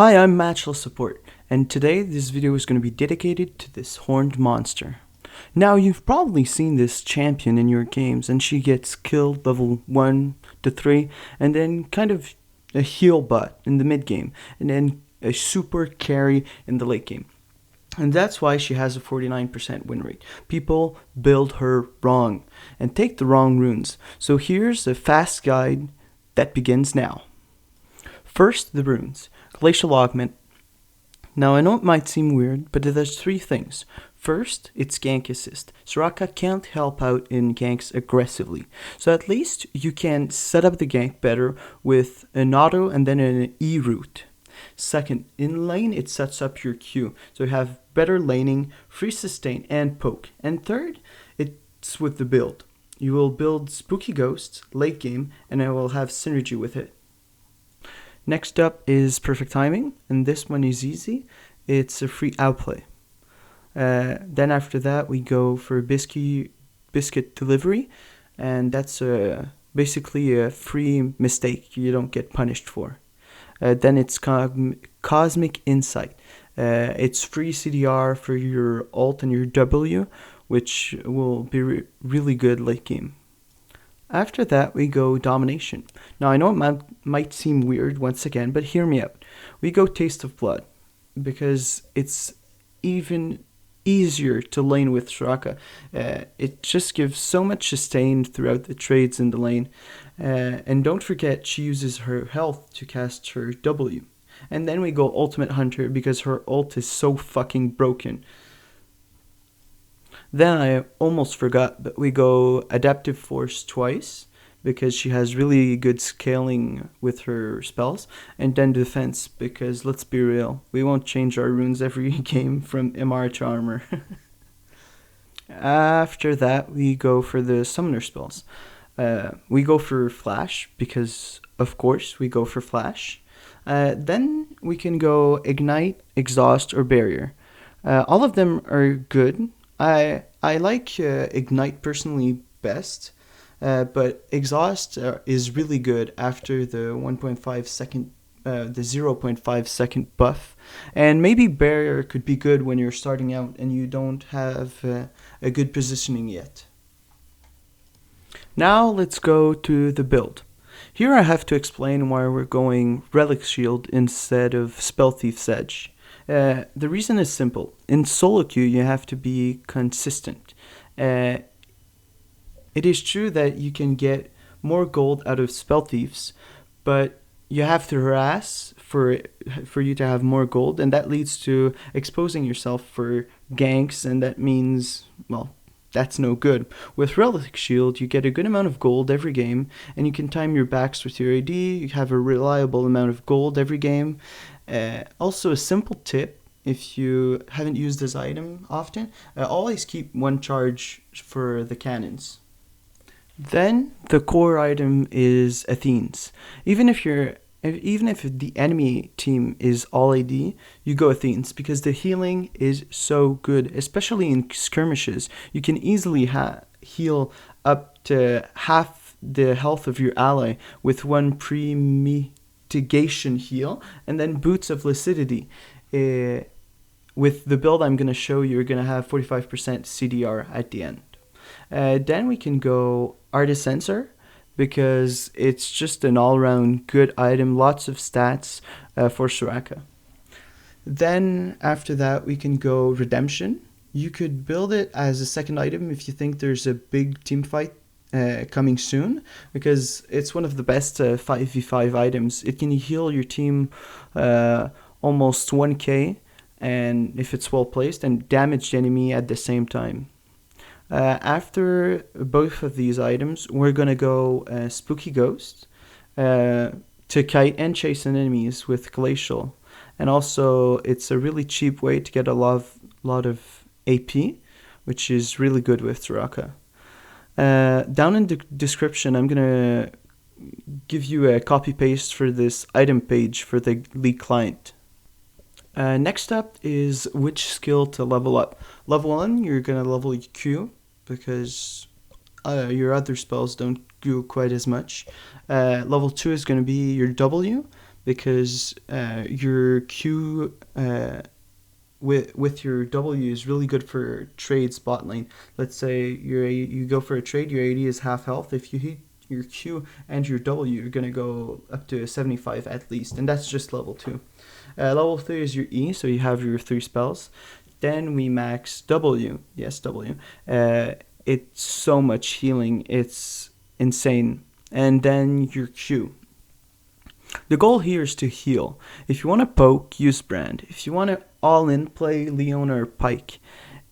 Hi, I'm Matchless Support, and today this video is going to be dedicated to this horned monster. Now, you've probably seen this champion in your games, and she gets killed level 1 to 3, and then kind of a heal butt in the mid game, and then a super carry in the late game. And that's why she has a 49% win rate. People build her wrong and take the wrong runes. So here's a fast guide that begins now. First, the runes. Glacial Augment. Now, I know it might seem weird, but there's three things. First, it's gank assist. Soraka can't help out in ganks aggressively, so at least you can set up the gank better with an auto and then an E route. Second, in lane it sets up your Q, so you have better laning, free sustain, and poke. And third, it's with the build. You will build Spooky Ghosts late game, and I will have synergy with it. Next up is Perfect Timing, and this one is easy. It's a free outplay. Then after that we go for Biscuit Delivery, and that's basically a free mistake you don't get punished for. Then it's Cosmic Insight. It's free CDR for your ult and your W, which will be really good late game. After that, we go Domination. Now, I know it might seem weird once again, but hear me out. We go Taste of Blood, because it's even easier to lane with Soraka. It just gives so much sustain throughout the trades in the lane. And don't forget, she uses her health to cast her W. And then we go Ultimate Hunter, because her ult is so fucking broken. Then I almost forgot, but we go Adaptive Force twice, because she has really good scaling with her spells, and then Defense, because let's be real, we won't change our runes every game from MR to Armor. After that, we go for the Summoner spells. We go for Flash, because of course we go for Flash. Then we can go Ignite, Exhaust, or Barrier. All of them are good. I like Ignite personally best, but Exhaust is really good after the 1.5 second, the 0.5 second buff, and maybe Barrier could be good when you're starting out and you don't have a good positioning yet. Now let's go to the build. Here I have to explain why we're going Relic Shield instead of Spell Thief's Edge. The reason is simple. In solo queue, you have to be consistent. It is true that you can get more gold out of Spell Thieves, but you have to harass for you to have more gold, and that leads to exposing yourself for ganks, and that means, well, that's no good. With Relic Shield, you get a good amount of gold every game, and you can time your backs with your AD, you have a reliable amount of gold every game. Also, a simple tip, if you haven't used this item often, always keep one charge for the cannons. Then, the core item is Athenes. Even if the enemy team is all AD, you go Athenes, because the healing is so good, especially in skirmishes. You can easily heal up to half the health of your ally with one pre-mitigation heal, and then Boots of Lucidity. With the build I'm going to show you, you're going to have 45% CDR at the end. Then we can go Artist Sensor, because it's just an all-around good item, lots of stats for Soraka. Then after that we can go Redemption. You could build it as a second item if you think there's a big team fight coming soon, because it's one of the best 5v5 items. It can heal your team almost 1k, and if it's well placed, and damage the enemy at the same time. After both of these items, we're going to go Spooky Ghost to kite and chase enemies with Glacial. And also, it's a really cheap way to get a lot of AP, which is really good with Soraka. Down in the description, I'm going to give you a copy-paste for this item page for the League client. Next up is which skill to level up. Level 1, you're going to level your Q, because your other spells don't do quite as much. Level 2 is going to be your W, because your Q with your W is really good for trade spot lane. Let's say you go for a trade, your AD is half health. If you hit your Q and your W, you're gonna go up to 75 at least, and that's just level 2. Level 3 is your E, so you have your 3 spells. Then we max W. Yes, W. It's so much healing, it's insane. And then your Q. The goal here is to heal. If you want to poke, use Brand. If you want to all-in, play Leona or Pike.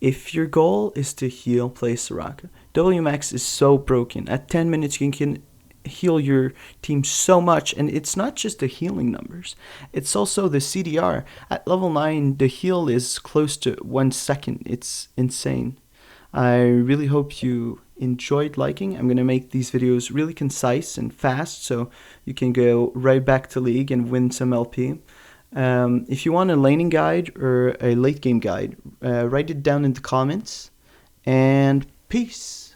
If your goal is to heal, play Soraka. WMAX is so broken. At 10 minutes, you can heal your team so much, and it's not just the healing numbers. It's also the CDR. At level 9, the heal is close to 1 second. It's insane. I really hope you enjoyed liking. I'm going to make these videos really concise and fast so you can go right back to League and win some LP. If you want a laning guide or a late game guide, write it down in the comments, and peace.